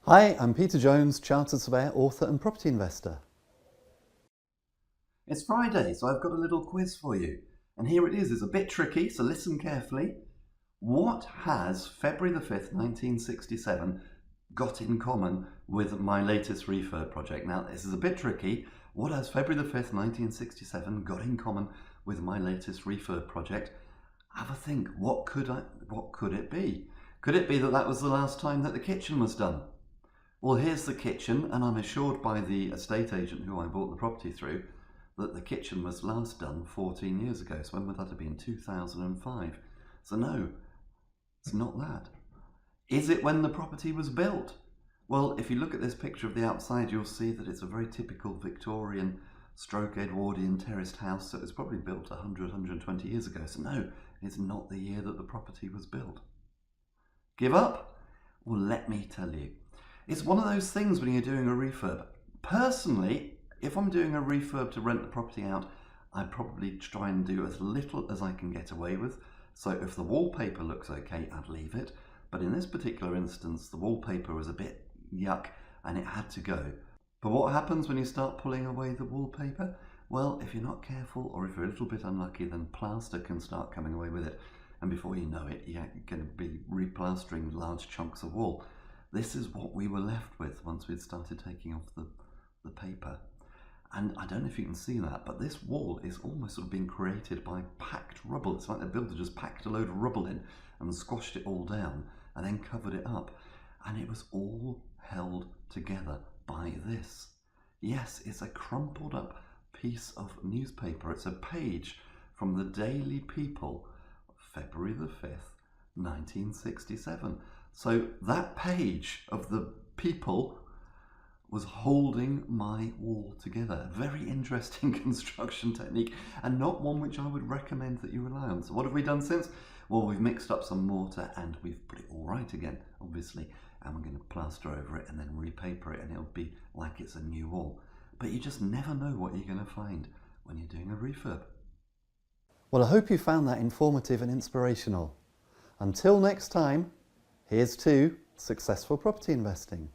Hi, I'm Peter Jones, Chartered Surveyor, author and property investor. It's Friday, so I've got a little quiz for you. And here it is. It's a bit tricky, so listen carefully. What has February the 5th, 1967 got in common with my latest refurb project? Now, this is a bit tricky. What has February the 5th, 1967 got in common with my latest refurb project? Have a think. What could it be? Could it be that that was the last time that the kitchen was done? Well, here's the kitchen, and I'm assured by the estate agent who I bought the property through that the kitchen was last done 14 years ago. So when would that have been? 2005. So no, it's not that. Is it when the property was built? Well, if you look at this picture of the outside, you'll see that it's a very typical Victorian stroke Edwardian terraced house. So it was probably built 100, 120 years ago. So no, it's not the year that the property was built. Give up? Well, let me tell you. It's one of those things when you're doing a refurb. Personally, if I'm doing a refurb to rent the property out, I'd probably try and do as little as I can get away with. So if the wallpaper looks okay, I'd leave it. But in this particular instance, the wallpaper was a bit yuck and it had to go. But what happens when you start pulling away the wallpaper? Well, if you're not careful or if you're a little bit unlucky, then plaster can start coming away with it. And before you know it, you're going to be replastering large chunks of wall. This is what we were left with once we'd started taking off the paper. And I don't know if you can see that, but this wall is almost sort of being created by packed rubble. It's like the builder just packed a load of rubble in and squashed it all down and then covered it up. And it was all held together by this. Yes, it's a crumpled up piece of newspaper. It's a page from the Daily People, February the 5th, 1967. So that page of the People was holding my wall together. A very interesting construction technique and not one which I would recommend that you rely on. So what have we done since? Well, we've mixed up some mortar and we've put it all right again, obviously, and we're going to plaster over it and then repaper it and it'll be like it's a new wall. But you just never know what you're going to find when you're doing a refurb. Well, I hope you found that informative and inspirational. Until next time, here's to successful property investing.